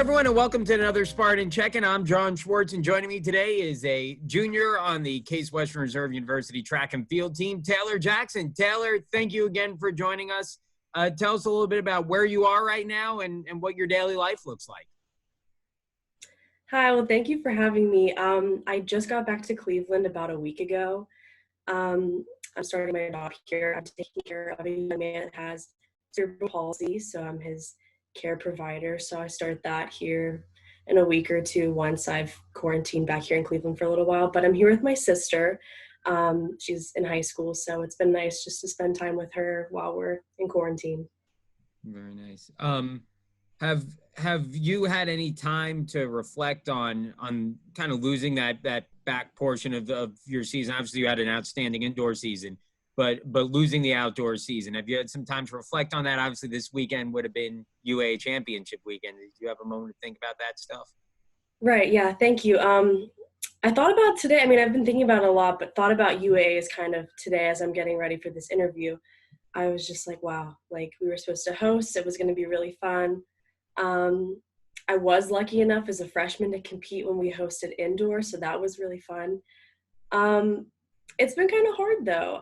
everyone, and welcome to another Spartan Check-In. I'm John Schwartz, and joining me today is a junior on the Case Western Reserve University track and field team, Taylor Jackson. Taylor, thank you again for joining us. Tell us a little bit about where you are right now and what your daily life looks like. Hi, well, thank you for having me. I just got back to Cleveland about a week ago. I'm starting my job here. I'm taking care of a young man that has cerebral palsy, so I'm his care provider. So I start that here in a week or two once I've quarantined back here in Cleveland for a little while. But I'm here with my sister. She's in high school, so it's been nice just to spend time with her while we're in quarantine. Very nice. Have you had any time to reflect on kind of losing that back portion of your season? Obviously, you had an outstanding indoor season, but losing the outdoor season, have you had some time to reflect on that? Obviously, this weekend would have been UA Championship weekend. Did you have a moment to think about that stuff? Right, yeah, thank you. I thought about today, I've been thinking about it a lot, but thought about UA as kind of today as I'm getting ready for this interview. I was just like, wow, like we were supposed to host. It was going to be really fun. I was lucky enough as a freshman to compete when we hosted indoor, so that was really fun. It's been kind of hard though.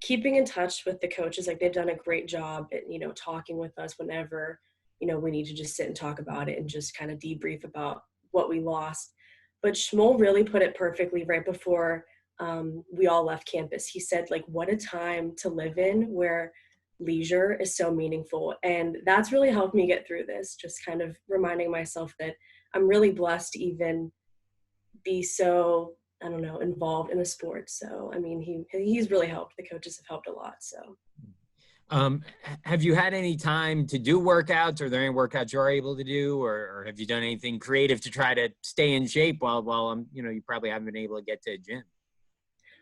Keeping in touch with the coaches, like they've done a great job at, talking with us whenever, we need to just sit and talk about it and just kind of debrief about what we lost. But Schmoll really put it perfectly right before we all left campus. He said, like, what a time to live in where leisure is so meaningful. And that's really helped me get through this, just kind of reminding myself that I'm really blessed to even be so, involved in a sport. So, he's really helped. The coaches have helped a lot. So. Have you had any time to do workouts? Are there any workouts you're able to do, or have you done anything creative to try to stay in shape while you probably haven't been able to get to a gym?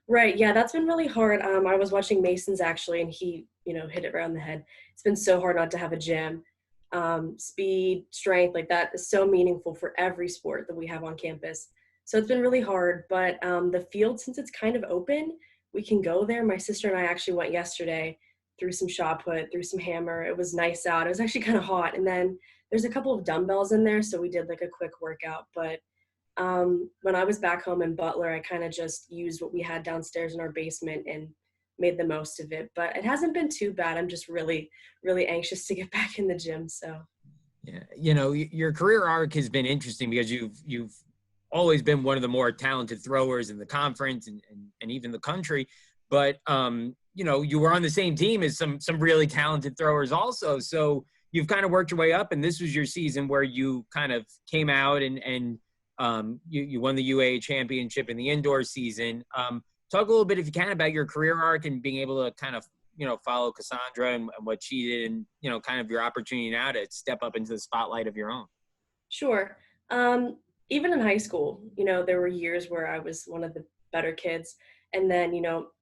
Right. Yeah, that's been really hard. I was watching Mason's actually, and he, hit it right on the head. It's been so hard not to have a gym. Speed, strength, like that is so meaningful for every sport that we have on campus. So it's been really hard, but the field, since it's kind of open, we can go there. My sister and I actually went yesterday, threw some shot put, threw some hammer. It was nice out. It was actually kind of hot. And then there's a couple of dumbbells in there, so we did like a quick workout. But when I was back home in Butler, I kind of just used what we had downstairs in our basement and made the most of it. But it hasn't been too bad. I'm just really, really anxious to get back in the gym. So, yeah, your career arc has been interesting because you've always been one of the more talented throwers in the conference and even the country. But you were on the same team as some really talented throwers also. So you've kind of worked your way up, and this was your season where you kind of came out and you won the UA championship in the indoor season. Talk a little bit, if you can, about your career arc and being able to kind of, follow Cassandra and what she did and, kind of your opportunity now to step up into the spotlight of your own. Sure. Even in high school, there were years where I was one of the better kids. And then,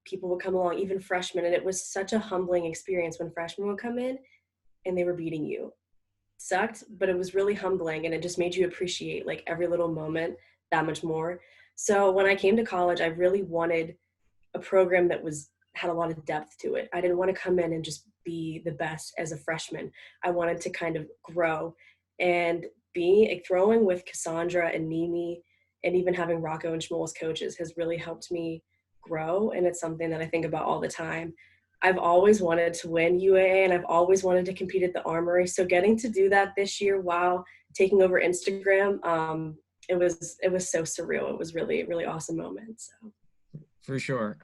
people would come along, even freshmen. And it was such a humbling experience when freshmen would come in and they were beating you. Sucked, but it was really humbling, and it just made you appreciate like every little moment that much more. So when I came to college, I really wanted a program that had a lot of depth to it. I didn't want to come in and just be the best as a freshman. I wanted to kind of grow, and throwing with Cassandra and Nimi and even having Rocco and Schmoll as coaches has really helped me grow, and it's something that I think about all the time. I've always wanted to win UAA, and I've always wanted to compete at the Armory. So getting to do that this year while taking over Instagram, it was so surreal. It was really, really awesome moment. So. For sure.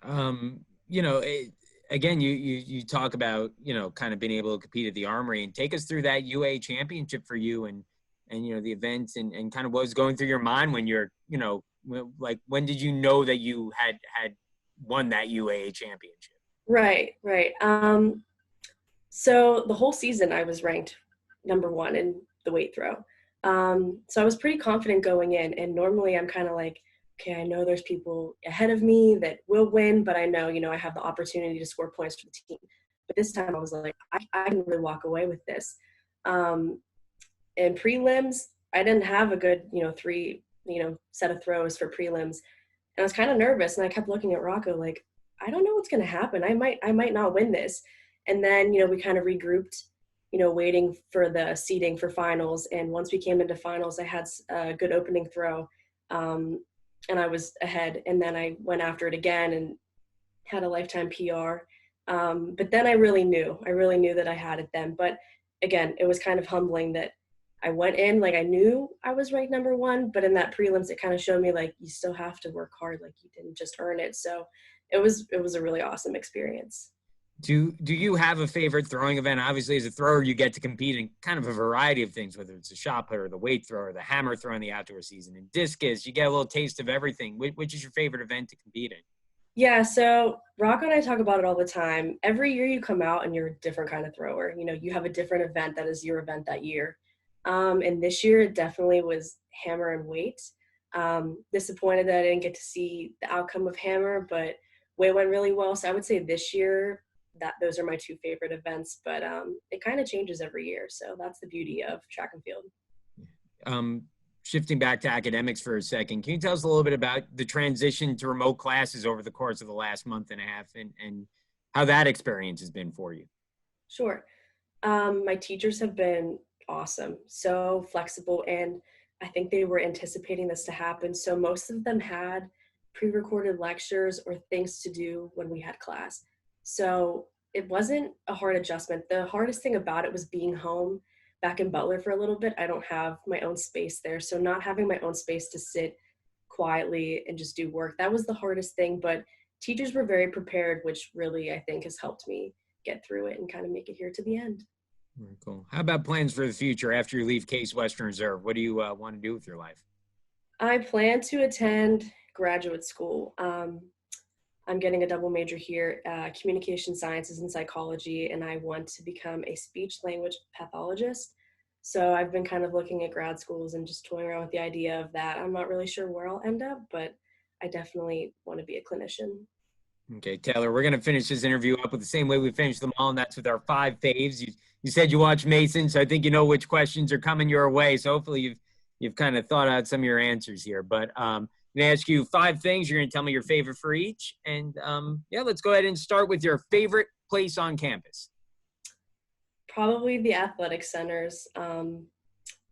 Again, you talk about, kind of being able to compete at the Armory, and take us through that UA championship for you and the events and kind of what was going through your mind when you're, like, when did you know that you had won that UA championship? Right. So the whole season I was ranked number 1 in the weight throw. So I was pretty confident going in, and normally I'm kind of like, okay, I know there's people ahead of me that will win, but I know, I have the opportunity to score points for the team. But this time I was like, I can really walk away with this. In prelims, I didn't have a good, 3, set of throws for prelims. And I was kind of nervous, and I kept looking at Rocco like, I don't know what's going to happen. I might not win this. And then, we kind of regrouped waiting for the seeding for finals. And once we came into finals, I had a good opening throw, and I was ahead. And then I went after it again and had a lifetime PR. But then I really knew that I had it then. But again, it was kind of humbling that I went in, like I knew I was ranked number one, but in that prelims, it kind of showed me like, you still have to work hard. Like you didn't just earn it. So it was a really awesome experience. Do you have a favorite throwing event? Obviously, as a thrower, you get to compete in kind of a variety of things, whether it's a shot put or the weight throw or the hammer throw in the outdoor season. And discus, you get a little taste of everything. Which is your favorite event to compete in? Yeah, so Rocco and I talk about it all the time. Every year you come out and you're a different kind of thrower. You have a different event that is your event that year. And this year it definitely was hammer and weight. Disappointed that I didn't get to see the outcome of hammer, but weight went really well. So I would say this year that those are my two favorite events, but it kind of changes every year. So that's the beauty of track and field. Shifting back to academics for a second, can you tell us a little bit about the transition to remote classes over the course of the last month and a half and how that experience has been for you? Sure. My teachers have been awesome, so flexible, and I think they were anticipating this to happen. So most of them had pre-recorded lectures or things to do when we had class. So it wasn't a hard adjustment. The hardest thing about it was being home back in Butler for a little bit. I don't have my own space there. So not having my own space to sit quietly and just do work, that was the hardest thing. But teachers were very prepared, which really, I think, has helped me get through it and kind of make it here to the end. Very cool. How about plans for the future after you leave Case Western Reserve? What do you want to do with your life? I plan to attend graduate school. I'm getting a double major here, communication sciences and psychology, and I want to become a speech language pathologist. So I've been kind of looking at grad schools and just toying around with the idea of that. I'm not really sure where I'll end up, but I definitely want to be a clinician. Okay, Taylor, we're going to finish this interview up with the same way we finished them all, and that's with our 5 faves. You said you watch Mason, so I think you know which questions are coming your way. So hopefully you've kind of thought out some of your answers here. But I'm going to ask you 5 things. You're going to tell me your favorite for each. And yeah, let's go ahead and start with your favorite place on campus. Probably the athletic centers and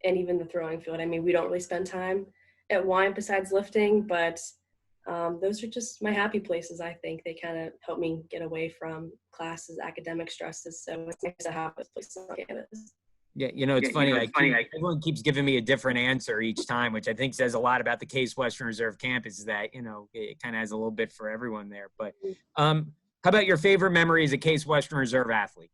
even the throwing field. I mean, we don't really spend time at Wine besides lifting, but those are just my happy places. I think they kind of help me get away from classes, academic stresses. So it's nice to have those places on campus. Yeah, it's funny. Everyone keeps giving me a different answer each time, which I think says a lot about the Case Western Reserve campus, is that, it kind of has a little bit for everyone there. But how about your favorite memory as a Case Western Reserve athlete?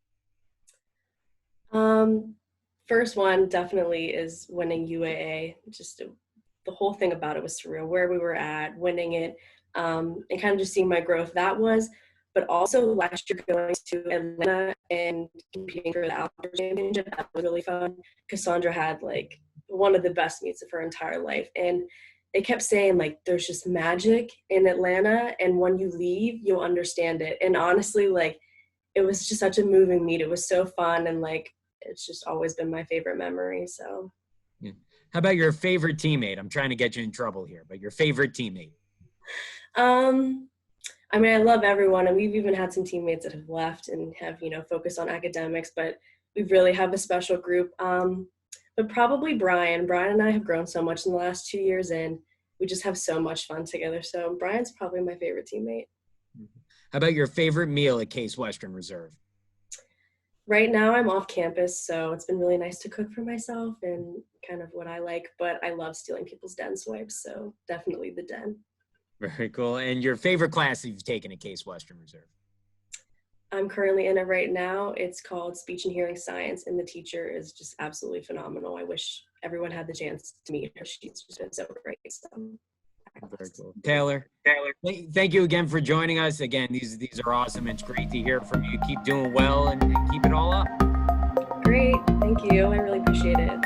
First one definitely is winning UAA. Just the whole thing about it was surreal, where we were at, winning it, and kind of just seeing my growth. That was, but also last year going to Atlanta and competing for the Armory Championship, that was really fun. Cassandra had like one of the best meets of her entire life. And they kept saying like, there's just magic in Atlanta, and when you leave, you'll understand it. And honestly, like, it was just such a moving meet. It was so fun, and like, it's just always been my favorite memory. So yeah. How about your favorite teammate? I'm trying to get you in trouble here, but your favorite teammate? I mean, I love everyone, and we've even had some teammates that have left and have, focused on academics, but we really have a special group. But probably Brian. Brian and I have grown so much in the last 2 years, and we just have so much fun together. So Brian's probably my favorite teammate. How about your favorite meal at Case Western Reserve? Right now I'm off campus, so it's been really nice to cook for myself and kind of what I like, but I love stealing people's den swipes, so definitely the den. Very cool. And your favorite class that you've taken at Case Western Reserve? I'm currently in it right now. It's called Speech and Hearing Science, and the teacher is just absolutely phenomenal. I wish everyone had the chance to meet her. She's just been so great. So. Very cool. Taylor, thank you again for joining us. Again, these are awesome. It's great to hear from you. Keep doing well and keep it all up. Great. Thank you. I really appreciate it.